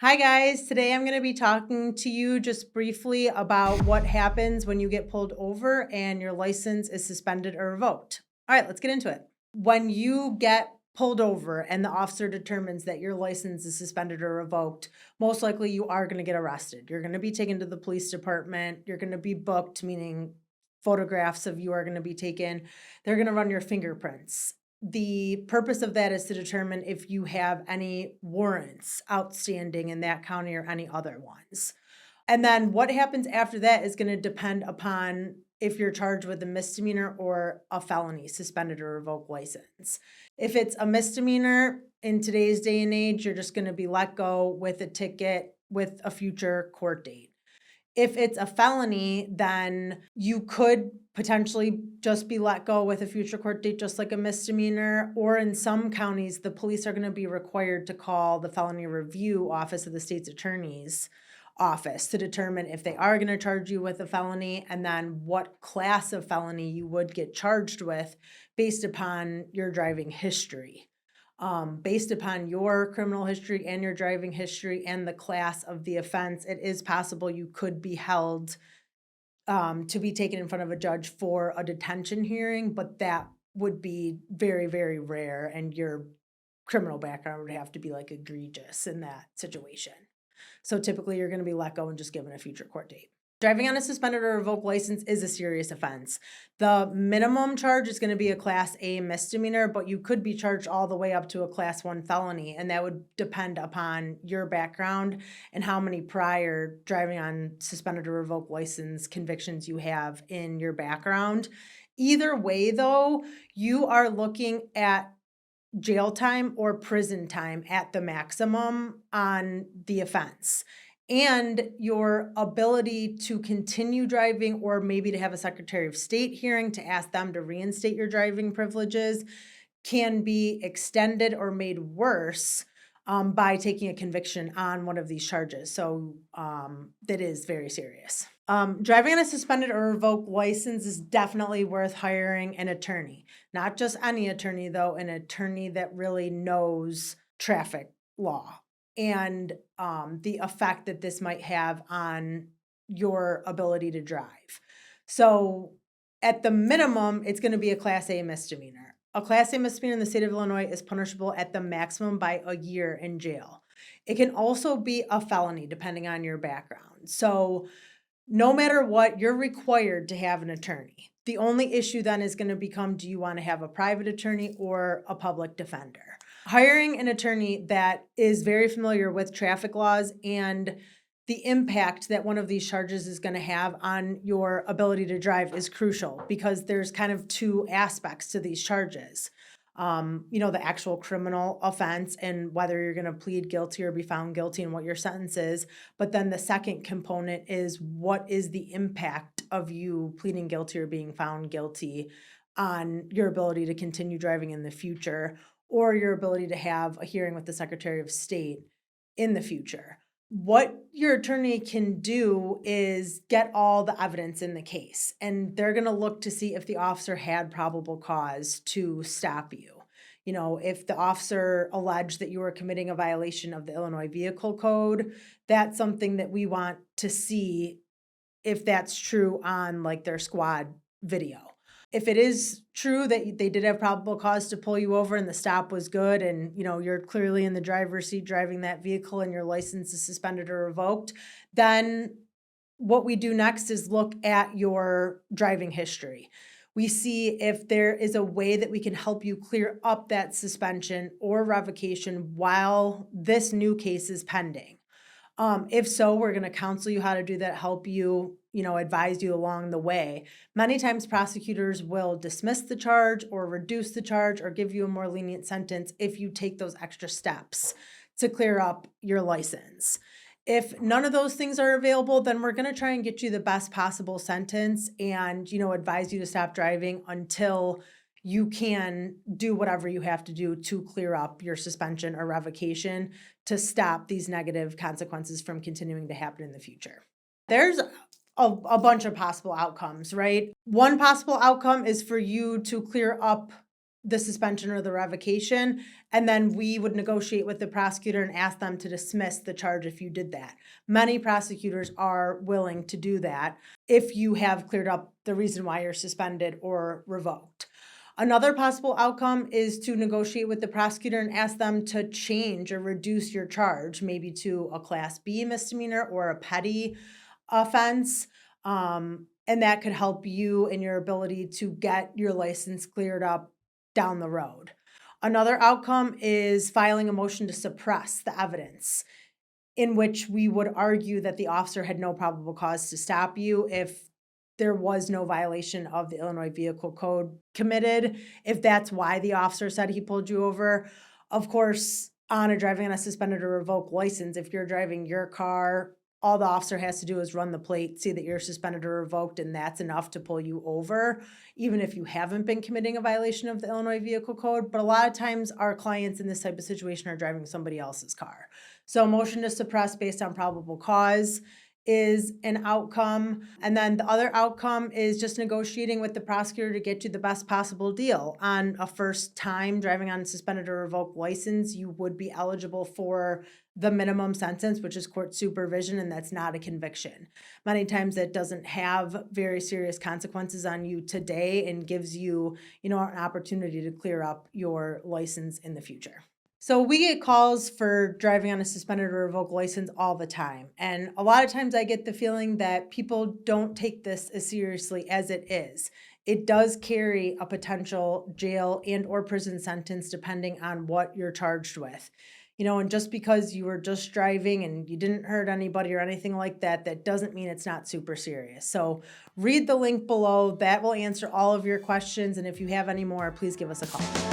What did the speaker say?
Hi, guys. Today I'm going to be talking to you just briefly about what happens when you get pulled over and your license is suspended or revoked. All right, let's get into it. When you get pulled over and the officer determines that your license is suspended or revoked, most likely you are going to get arrested. You're going to be taken to the police department. You're going to be booked, meaning photographs of you are going to be taken. They're going to run your fingerprints. The purpose of that is to determine if you have any warrants outstanding in that county or any other ones. And then what happens after that is going to depend upon if you're charged with a misdemeanor or a felony, suspended or revoked license. If it's a misdemeanor in today's day and age, you're just going to be let go with a ticket with a future court date. If it's a felony, then you could potentially just be let go with a future court date, just like a misdemeanor. Or in some counties, the police are going to be required to call the felony review office of the state's attorney's office to determine if they are going to charge you with a felony and then what class of felony you would get charged with based upon your driving history. Based upon your criminal history and your driving history and the class of the offense, it is possible you could be held to be taken in front of a judge for a detention hearing, but that would be very, very rare, and your criminal background would have to be like egregious in that situation. So typically, you're going to be let go and just given a future court date. Driving on a suspended or revoked license is a serious offense. The minimum charge is going to be a Class A misdemeanor, but you could be charged all the way up to a Class 1 felony, and that would depend upon your background and how many prior driving on suspended or revoked license convictions you have in your background. Either way, though, you are looking at jail time or prison time at the maximum on the offense. And your ability to continue driving, or maybe to have a Secretary of State hearing to ask them to reinstate your driving privileges, can be extended or made worse by taking a conviction on one of these charges. So that is very serious. Driving on a suspended or revoked license is definitely worth hiring an attorney. Not just any attorney, though, an attorney that really knows traffic law and the effect that this might have on your ability to drive. So at the minimum, it's going to be a Class A misdemeanor. A Class A misdemeanor in the state of Illinois is punishable at the maximum by a year in jail. It can also be a felony depending on your background. So no matter what, you're required to have an attorney. The only issue then is going to become, do you want to have a private attorney or a public defender? Hiring an attorney that is very familiar with traffic laws and the impact that one of these charges is going to have on your ability to drive is crucial, because there's kind of two aspects to these charges. The actual criminal offense and whether you're going to plead guilty or be found guilty and what your sentence is. But then the second component is, what is the impact of you pleading guilty or being found guilty on your ability to continue driving in the future, or your ability to have a hearing with the Secretary of State in the future. What your attorney can do is get all the evidence in the case, and they're going to look to see if the officer had probable cause to stop you. If the officer alleged that you were committing a violation of the Illinois Vehicle Code, that's something that we want to see if that's true on like their squad video. If it is true that they did have probable cause to pull you over and the stop was good, and you're clearly in the driver's seat driving that vehicle and your license is suspended or revoked, then what we do next is look at your driving history. We see if there is a way that we can help you clear up that suspension or revocation while this new case is pending. If so, we're going to counsel you how to do that, help you, advise you along the way. Many times prosecutors will dismiss the charge or reduce the charge or give you a more lenient sentence if you take those extra steps to clear up your license. If none of those things are available, then we're going to try and get you the best possible sentence and, advise you to stop driving until you can do whatever you have to do to clear up your suspension or revocation to stop these negative consequences from continuing to happen in the future. There's a bunch of possible outcomes, right? One possible outcome is for you to clear up the suspension or the revocation, and then we would negotiate with the prosecutor and ask them to dismiss the charge if you did that. Many prosecutors are willing to do that if you have cleared up the reason why you're suspended or revoked. Another possible outcome is to negotiate with the prosecutor and ask them to change or reduce your charge, maybe to a Class B misdemeanor or a petty offense. And that could help you in your ability to get your license cleared up down the road. Another outcome is filing a motion to suppress the evidence, in which we would argue that the officer had no probable cause to stop you if there was no violation of the Illinois Vehicle Code committed, if that's why the officer said he pulled you over. Of course, driving on a suspended or revoked license, if you're driving your car, all the officer has to do is run the plate, see that you're suspended or revoked, and that's enough to pull you over, even if you haven't been committing a violation of the Illinois Vehicle Code. But a lot of times our clients in this type of situation are driving somebody else's car. So a motion to suppress based on probable cause is an outcome. And then the other outcome is just negotiating with the prosecutor to get you the best possible deal. On a first time driving on a suspended or revoked license, you would be eligible for the minimum sentence, which is court supervision, and that's not a conviction. Many times it doesn't have very serious consequences on you today and gives you, an opportunity to clear up your license in the future. So we get calls for driving on a suspended or revoked license all the time. And a lot of times I get the feeling that people don't take this as seriously as it is. It does carry a potential jail and or prison sentence depending on what you're charged with. And just because you were just driving and you didn't hurt anybody or anything like that, that doesn't mean it's not super serious. So read the link below. That will answer all of your questions. And if you have any more, please give us a call.